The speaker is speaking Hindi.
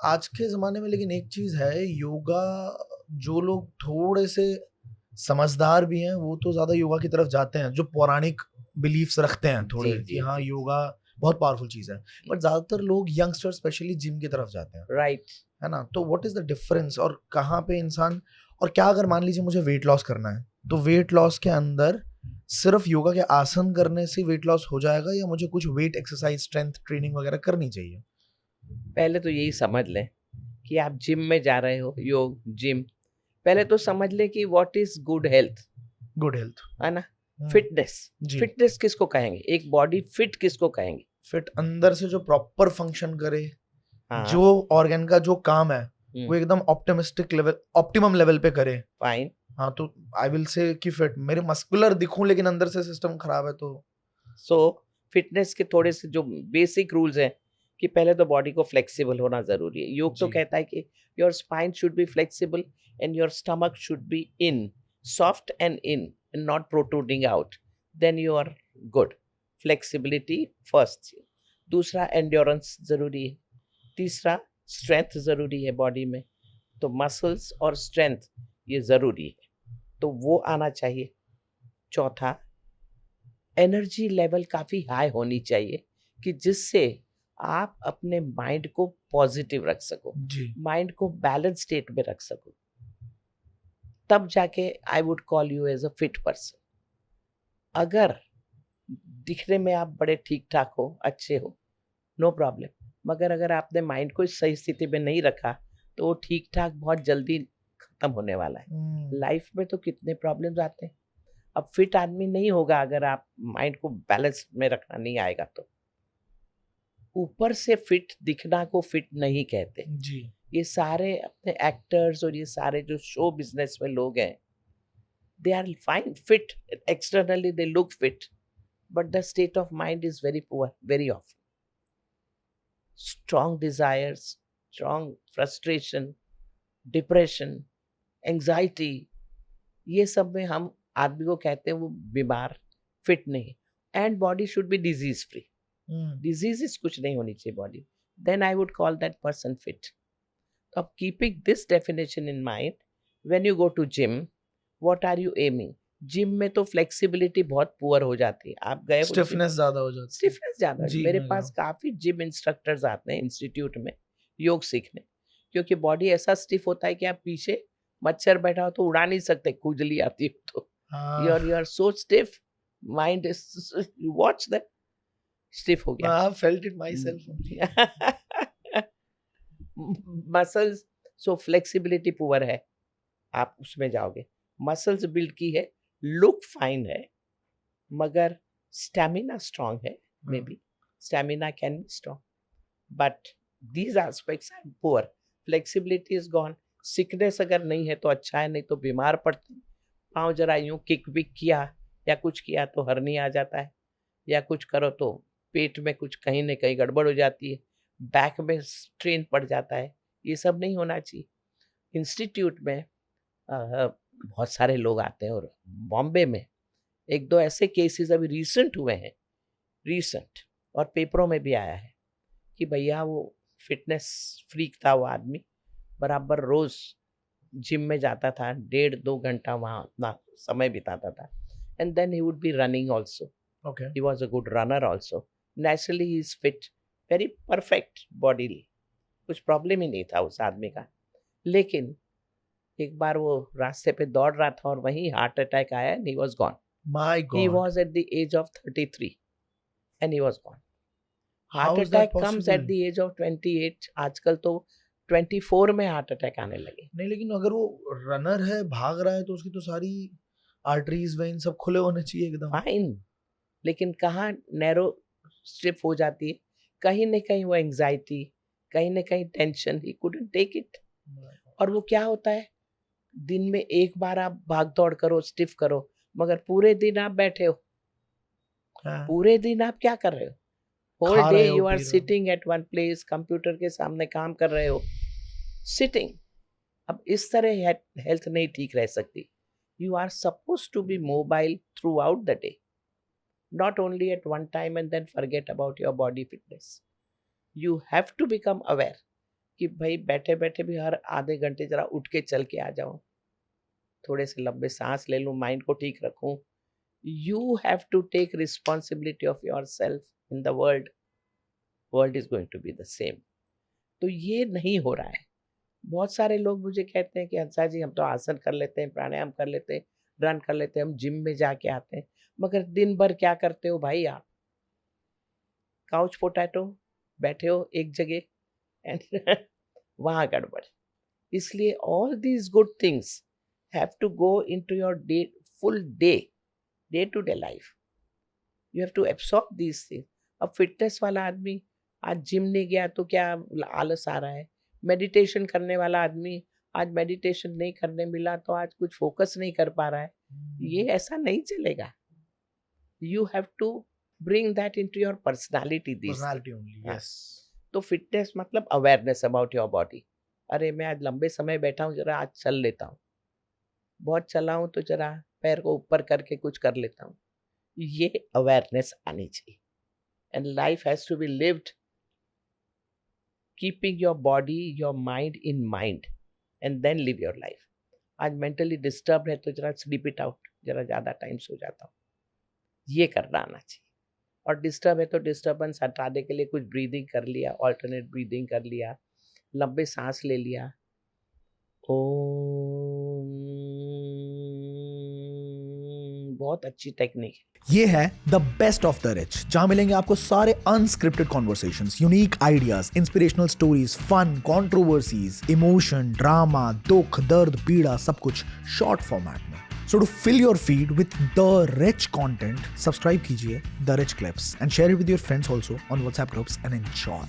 आज के ज़माने में लेकिन एक चीज़ है, योगा जो लोग थोड़े से समझदार भी हैं, वो तो ज़्यादा योगा की तरफ जाते हैं, जो पौराणिक बिलीफ्स रखते हैं जी, थोड़े कि जी, हाँ, जी। योगा बहुत पावरफुल चीज़ है। बट ज़्यादातर लोग यंगस्टर स्पेशली जिम की तरफ जाते हैं, राइट। है ना? तो व्हाट इज़ द डिफरेंस और कहाँ पे इंसान और क्या अगर मान लीजिए मुझे वेट लॉस करना है, तो वेट लॉस के अंदर सिर्फ़ योगा के आसन करने से वेट लॉस हो जाएगा या मुझे कुछ वेट एक्सरसाइज़, स्ट्रेंथ ट्रेनिंग वगैरह करनी चाहिए? पहले तो यही समझ लें कि आप जिम में जा रहे हो, योग, जिम। पहले तो समझ लें कि what is good health, good health. है ना? हुँ, फिटनेस, जी। फिटनेस किसको कहेंगे? एक बॉडी फिट किसको कहेंगे? फिट अंदर से जो प्रॉपर फंक्शन करे, हाँ, जो ऑर्गन का जो काम है, हुँ, वो एकदम ऑप्टिमिस्टिक लेवल ऑप्टिमम लेवल पे करे। फाइन। हाँ, तो आई विल से कि फिट मेरे मस्कुलर दिखूँ लेकिन अंदर से सिस्टम खराब है तो सो फिटनेस के थोड़े से जो बेसिक रूल्स हैं कि पहले तो बॉडी को फ्लेक्सिबल होना ज़रूरी है। योग तो जी, कहता है कि your spine should be flexible and your stomach should be in, soft and in, not protruding out, then you are good. Flexibility first. दूसरा एंड्योरेंस ज़रूरी है। तीसरा स्ट्रेंथ ज़रूरी है बॉडी में। तो मसल्स और स्ट्रेंथ ये ज़रूरी है, तो वो आना चाहिए। चौथा, एनर्जी लेवल काफ़ी हाई होनी चाहिए कि जिससे आप अपने माइंड को पॉजिटिव रख सको, जी, माइंड को बैलेंस स्टेट में रख सको। तब जाके I would call you as a fit person. अगर दिखने में आप बड़े ठीक ठाक हो, अच्छे हो, नो प्रॉब्लम, मगर अगर आपने माइंड को इस सही स्थिति में नहीं रखा तो वो ठीक ठाक बहुत जल्दी खत्म होने वाला है। हुँ, लाइफ में तो कितने प्रॉब्लम्स आते हैं। अब फिट आदमी नहीं होगा अगर आप माइंड को बैलेंस में रखना नहीं आएगा तो। ऊपर से फिट दिखना को फिट नहीं कहते। जी, ये सारे अपने एक्टर्स और ये सारे जो शो बिजनेस में लोग हैं, they are fine fit, externally they look fit, but the state of mind is very poor very off. Strong desires, strong frustration, depression, anxiety, ये सब में हम आदमी को कहते हैं वो बीमार, फिट नहीं। And body should be disease free. हुँ, डिजीजेस कुछ नहीं होनी चाहिए body, then I would call that person fit. Of keeping this definition in mind, when you go to gym, what are you aiming? Gym में तो फ्लेक्सिबिलिटी बहुत पुअर हो जाती है। आप गए हो जिम, स्टिफनेस ज़्यादा हो जाती है। स्टिफनेस ज़्यादा। जी, मेरे मैं गया पास हूँ। काफ़ी जिम इंस्ट्रक्टर्स आते हैं इंस्टीट्यूट में योग सीखने, क्योंकि बॉडी ऐसा स्टिफ होता है कि आप पीछे मच्छर बैठा हो तो उड़ा नहीं सकते, खुजली आती है तो। हाँ, you are so stiff, mind is, you watch that, stiff हो आई गया। Have felt it myself only. Muscles, so flexibility poor है, आप उसमें जाओगे। मसल्स बिल्ड की है, लुक फाइन है, मगर स्टैमिना स्ट्रांग है। मे हाँ, be stamina can be strong, but these aspects are poor. Flexibility is gone. Sickness अगर नहीं है तो अच्छा है, नहीं तो बीमार पड़ते हैं। पाँव जरा यूं किक विक किया या कुछ किया तो हरनी आ जाता है, या कुछ करो तो पेट में कुछ कहीं न कहीं गड़बड़ हो जाती है, बैक में स्ट्रेन पड़ जाता है। ये सब नहीं होना चाहिए। इंस्टीट्यूट में बहुत सारे लोग आते हैं, और बॉम्बे में 1-2 ऐसे केसेस अभी रीसेंट हुए हैं, रीसेंट, और पेपरों में भी आया है कि भैया वो फिटनेस फ्रीक था वो आदमी, बराबर रोज़ जिम में जाता था, डेढ़ 2 घंटा वहाँ अपना समय बिताता था, and then he would be running also. Okay. He was a good runner also. Naturally he is fit, very perfect body, कुछ प्रॉब्लम ही नहीं था उस आदमी का। लेकिन एक बार वो रास्ते पे दौड़ रहा था और वहीं हार्ट अटैक आया and he was gone. My he god! Was at the age of 33 and he was gone. Heart how is that attack comes at possible? The age of 28, आजकल तो 24 में हार्ट अटैक आने लगे। नहीं, लेकिन अगर वो रनर है, भाग रहा है तो उसकी तो सारी आर्टरीज़, वेन्स सब खुले होने चाहिए एकदम। फाइन, लेकिन कहाँ नैरो स्ट्रिप हो जाती है, कहीं न कहीं वो एंग्ज़ायटी, कहीं न कहीं tension, he couldn't take it. और वो क्या होता है, दिन में एक बार आप भाग-दौड़ करो, स्टिफ करो, मगर पूरे दिन आप बैठे हो, हाँ, पूरे दिन आप क्या कर रहे हो? होल खा डे रहे हो, यू आर पी रहे हो। Sitting at one place, computer के सामने काम कर रहे हो, सिटिंग। अब इस तरह हेल्थ नहीं ठीक रह सकती। You are supposed to be mobile throughout the day, not only at one time and then forget about your body fitness. You have to become aware कि भाई बैठे-बैठे भी हर आधे घंटे ज़रा उठ के चल के आ जाऊँ, थोड़े से लंबे साँस ले लूँ, माइंड को ठीक रखूँ। You have to take responsibility of yourself in the world. World is going to be the same. तो ये नहीं हो रहा है। बहुत सारे लोग मुझे कहते हैं कि हंसा जी हम तो आसन कर लेते हैं, प्राणायाम कर लेते हैं, रन कर लेते हैं, हम जिम में जाके आते हैं, मगर दिन भर क्या करते हो भाई आप? काउच पोटैटो, बैठे हो एक जगह एंड वहाँ गड़बड़। इसलिए all these good things have to go into your day, full day to day life. You have to absorb these things. अब फिटनेस वाला आदमी आज जिम नहीं गया तो क्या आलस आ रहा है? मेडिटेशन करने वाला आदमी आज मेडिटेशन नहीं करने मिला तो आज कुछ फोकस नहीं कर पा रहा है। ये ऐसा नहीं चलेगा। You have to bring that into your personality this. Personality only, yes. तो फिटनेस मतलब अवेयरनेस अबाउट योर बॉडी। अरे मैं आज लंबे समय बैठा हूँ, जरा आज चल लेता हूँ, बहुत चला हूँ तो जरा पैर को ऊपर करके कुछ कर लेता हूँ। ये अवेयरनेस आनी चाहिए। And life has to be lived keeping your body your mind in mind and then live your life. आज मेंटली डिस्टर्ब है तो जरा स्लीप इट आउट, जरा ज़्यादा टाइम सो जाता हूँ, ये करना आना चाहिए। और डिस्टर्ब है तो डिस्टर्बेंस हटाने के लिए कुछ ब्रीदिंग कर लिया, ऑल्टरनेट ब्रीदिंग कर लिया, लंबे सांस ले लिया। ओम, बहुत अच्छी टेक्निक है। ये है the best of the rich, जहां मिलेंगे आपको सारे unscripted conversations, unique ideas, inspirational stories, fun, controversies, emotion, drama, दुख, दर्द, पीड़ा, सब कुछ शॉर्ट फॉर्मेट में। So to fill your feed with the rich content, subscribe कीजिए The Rich Clips and share it with your friends also on WhatsApp groups and enjoy.